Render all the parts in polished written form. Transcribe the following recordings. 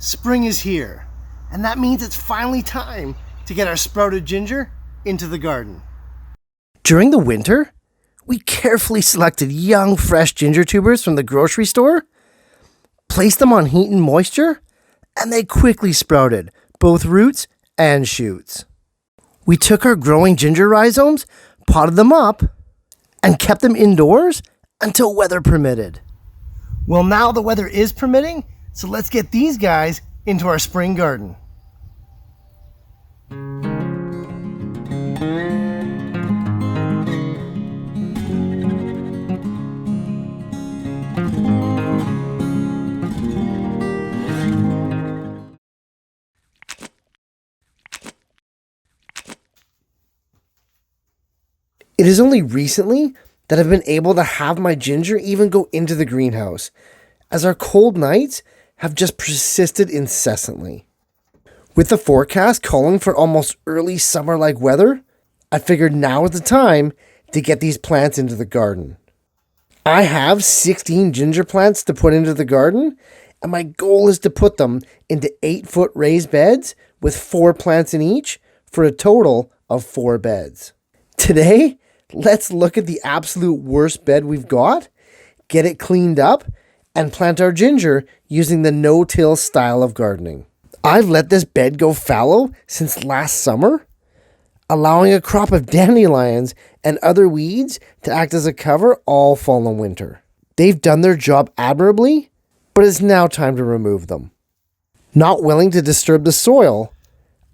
Spring is here, and that means it's finally time to get our sprouted ginger into the garden. During the winter, we carefully selected young, fresh ginger tubers from the grocery store, placed them on heat and moisture, and they quickly sprouted, both roots and shoots. We took our growing ginger rhizomes, potted them up, and kept them indoors until weather permitted. Well, now the weather is permitting, so let's get these guys into our spring garden. It is only recently that I've been able to have my ginger even go into the greenhouse, as our cold nights have just persisted incessantly. With the forecast calling for almost early summer-like weather, I figured now is the time to get these plants into the garden. I have 16 ginger plants to put into the garden, and my goal is to put them into 8-foot raised beds with 4 plants in each for a total of 4 beds. Today, let's look at the absolute worst bed we've got, get it cleaned up, and plant our ginger using the no-till style of gardening. I've let this bed go fallow since last summer, allowing a crop of dandelions and other weeds to act as a cover all fall and winter. They've done their job admirably, but it's now time to remove them. Not willing to disturb the soil,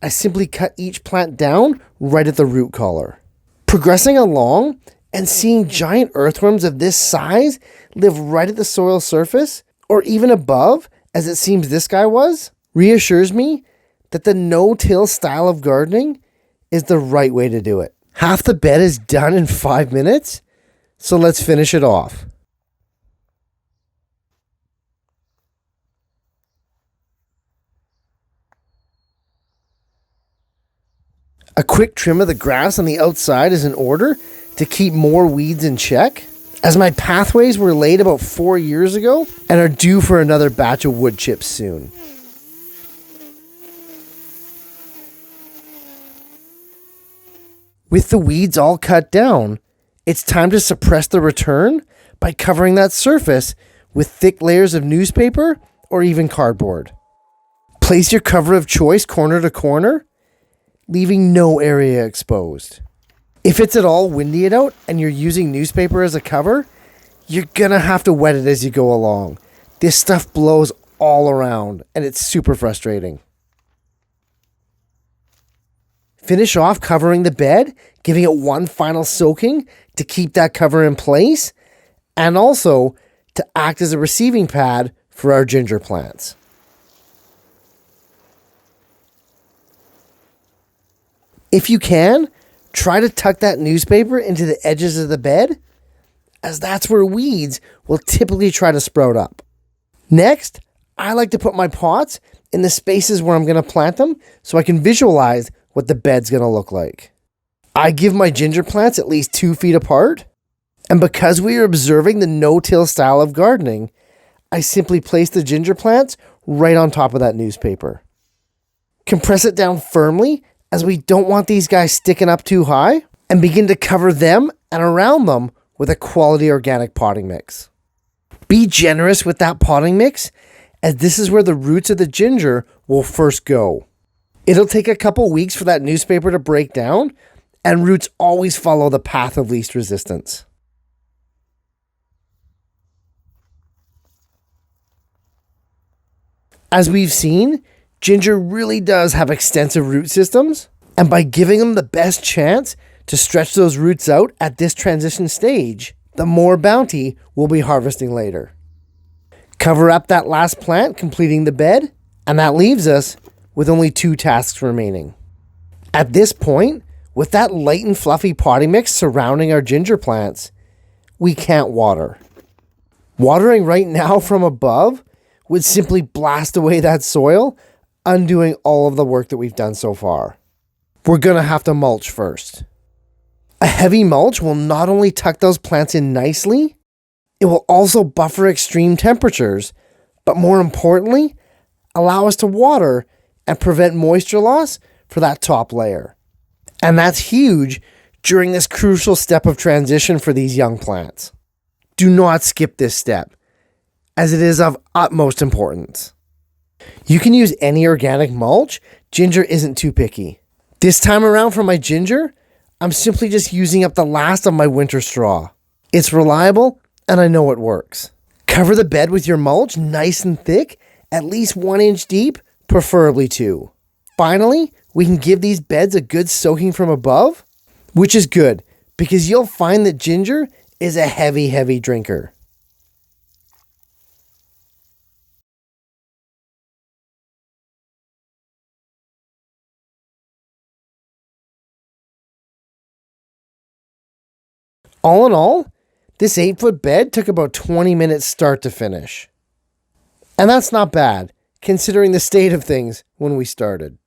I simply cut each plant down right at the root collar. Progressing along and seeing giant earthworms of this size live right at the soil surface, or even above, as it seems this guy was, reassures me that the no-till style of gardening is the right way to do it. Half the bed is done in 5 minutes, so let's finish it off. A quick trim of the grass on the outside is in order to keep more weeds in check, as my pathways were laid about 4 years ago and are due for another batch of wood chips soon. With the weeds all cut down, it's time to suppress the return by covering that surface with thick layers of newspaper or even cardboard. Place your cover of choice corner to corner, leaving no area exposed. If it's at all windy out and you're using newspaper as a cover, you're gonna have to wet it as you go along. This stuff blows all around and it's super frustrating. Finish off covering the bed, giving it one final soaking to keep that cover in place, and also to act as a receiving pad for our ginger plants. If you can, try to tuck that newspaper into the edges of the bed, as that's where weeds will typically try to sprout up. Next, I like to put my pots in the spaces where I'm going to plant them so I can visualize what the bed's going to look like. I give my ginger plants at least 2 feet apart, and because we are observing the no-till style of gardening, I simply place the ginger plants right on top of that newspaper. Compress it down firmly, as we don't want these guys sticking up too high, and begin to cover them and around them with a quality organic potting mix. Be generous with that potting mix, as this is where the roots of the ginger will first go. It'll take a couple weeks for that newspaper to break down, and roots always follow the path of least resistance. As we've seen, ginger really does have extensive root systems, and by giving them the best chance to stretch those roots out at this transition stage, the more bounty we'll be harvesting later. Cover up that last plant, completing the bed, and that leaves us with only 2 tasks remaining. At this point, with that light and fluffy potting mix surrounding our ginger plants, we can't water. Watering right now from above would simply blast away that soil, undoing all of the work that we've done so far. We're going to have to mulch first. A heavy mulch will not only tuck those plants in nicely, it will also buffer extreme temperatures, but more importantly, allow us to water and prevent moisture loss for that top layer. And that's huge during this crucial step of transition for these young plants. Do not skip this step, as it is of utmost importance. You can use any organic mulch. Ginger isn't too picky. This time around for my ginger, I'm simply just using up the last of my winter straw. It's reliable and I know it works. Cover the bed with your mulch nice and thick, at least 1 inch deep, preferably 2. Finally, we can give these beds a good soaking from above, which is good because you'll find that ginger is a heavy drinker. All in all, this 8-foot bed took about 20 minutes start to finish. And that's not bad, considering the state of things when we started.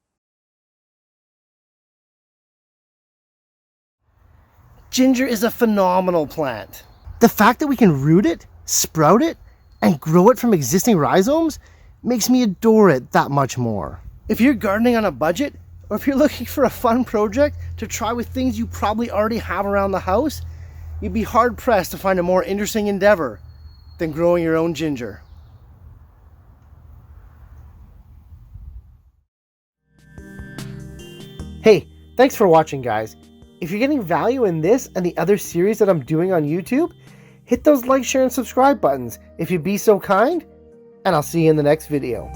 Ginger is a phenomenal plant. The fact that we can root it, sprout it, and grow it from existing rhizomes makes me adore it that much more. If you're gardening on a budget, or if you're looking for a fun project to try with things you probably already have around the house, you'd be hard-pressed to find a more interesting endeavor than growing your own ginger. Hey, thanks for watching, guys. If you're getting value in this and the other series that I'm doing on YouTube, hit those like, share, and subscribe buttons if you'd be so kind, and I'll see you in the next video.